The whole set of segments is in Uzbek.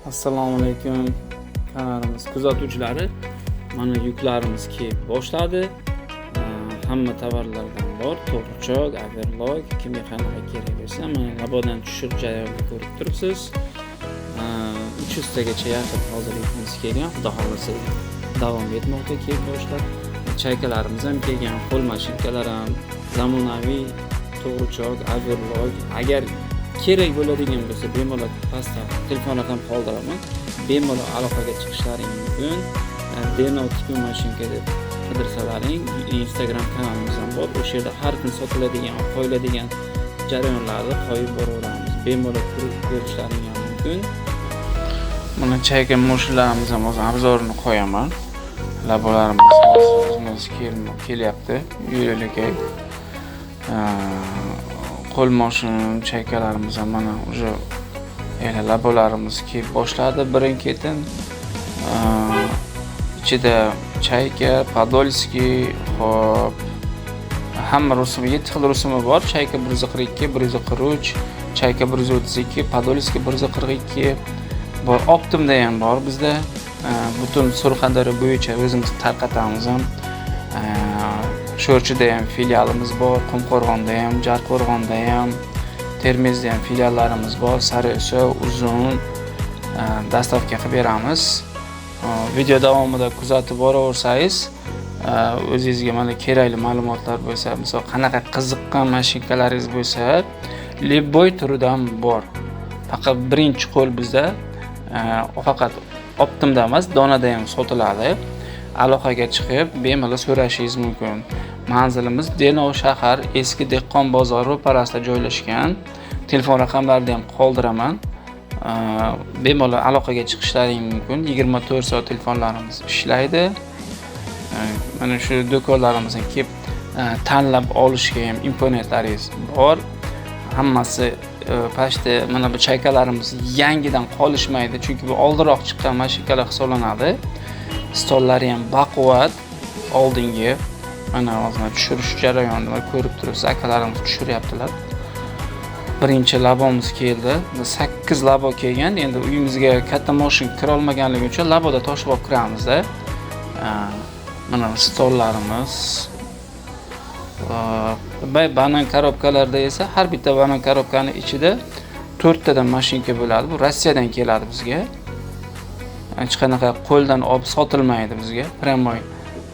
Assalomu alaykum kanalimiz kuzatuvchilari. Mana yuklarimiz kelib boshladi. Hamma tovarlardan bor. To'g'richoq, overlock, kimga qanaqa kerak bo'lsa, mana labodan tushirib jarayonni ko'rib turibsiz. 300 tagacha yaqin hozirlikimiz kelgan. Xudo xolasa davom etmoqda, kelib boshladi. Chaykalarimiz ham kelgan, qo'l mashinkalar ham, zamonaviy to'g'richoq, overlock. Agar kerak bo'ladigan bo'lsa, bemalol pastda telefon raqam qoldiraman. Bemalol aloqaga chiqishlaring mumkin. Deno tipi mashinka deb qidirsalaring, Instagram kanalimiz ham bor. O'sha yerda har kun sotiladigan, qo'yiladigan jarayonlarni qo'yib boraveramiz. Bemalol ko'rishlaring ham mumkin. Mana chayka moshinalarimiz ham o'z obzorini qo'yaman. Labolarimiz kelyapti. Yo'lakay. Qo'l mashin chaykalarimiz ham mana o'sha labolarimiz kelib boshladi birin-ketin. Ichida chayka, podolskiy, hop hamma rusumi 7 xil rusumi bor. Chayka 142, 143, chayka 132, podolskiy 142 bor. Optimda ham bor bizda. Butun Surxondaryo bo'yicha o'zimiz tarqatamiz ham. Sho'rchida ham filialimiz bor, Qumqo'rg'onda ham, Jarqo'rg'onda ham, Termizda ham filiallarimiz bor. Sariosiyo, Uzun dastavka qilib beramiz. Video davomida kuzatib boraversangiz, o'zingizga mana kerakli ma'lumotlar bo'lsa, misol qanaqa qiziqqan mashinkalaringiz bo'lsa, Libboy turidan bor. Faqat birinchi qo'l bizda faqat optimda emas, donada ham sotiladi. Aloqaga chiqib, bemalol so'rashingiz mumkin. Manzilimiz Denov shahar eski dehqon bozori ro'parasida joylashgan. Telefon raqamlarini ham qoldiraman. Bemalol aloqaga chiqishlaring mumkin. 24 soat telefonlarimiz ishlaydi. Mana shu do'konlarimizdan kelib tanlab olishga ham imkoniyatlaringiz bor. Hammasi pastda mana bu chaykalarimiz yangidan qolishmaydi, chunki bu oldinroq chiqqan mashinkalar hisoblanadi. Stollari ham baquvvat, oldingi. Mana hozir tushirish jarayonini ko'rib turibsiz, akalarimiz tushiryaptilar. Birinchi labomiz keldi. 8 labo kelgan. Endi uyimizga katta mashina kira olmaganligi uchun laboda toshib olib kiramiz-da. Mana stollarimiz. Banan korobkalarda esa har bitta banan korobkaning ichida 4 tadan mashinka bo'ladi. Bu Rossiyadan keladi bizga. Hech qanaqa qo'ldan olib sotilmaydi bizga. Primoy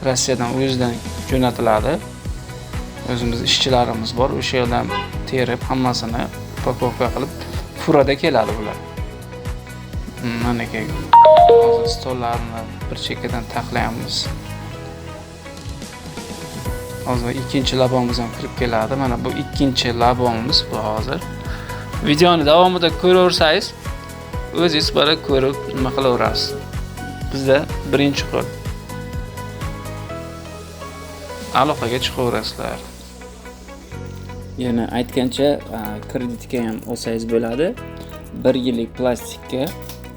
Rossiyadan o'zidan jo'natiladi. O'zimiz ishchilarimiz bor. O'sha yerdan terib hammasini pakovka qilib furada keladi bular. Mana hozir stollarni bir chekkadan taxlayamiz. Hozir ikkinchi labomiz ham kirib keladi. Mana bu ikkinchi labomiz bu hozir. Videoni davomida ko'raversangiz, o'zingiz bara ko'rib nima qilaverasiz. Bizda birinchi qo'l. Aloqaga chiqaverasizlar. Yana aytgancha, kreditga ham olsangiz bo'ladi. 1 yillik plastikka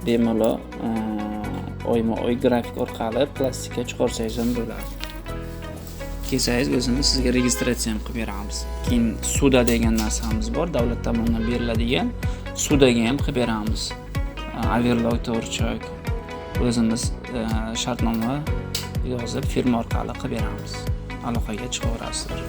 bemalol oyma-oy grafik orqali plastikka chiqarsangiz ham bo'ladi. Kelsangiz o'zimiz sizga registratsiya ham qilib beramiz. Keyin suda degan narsamiz bor, davlat tomonidan beriladigan. Sudaga ham qilib beramiz. Overlock to'g'richoq o'zimiz shartnoma yozib firma orqali qilib beramiz. Aloqaga chiqaverasizlar.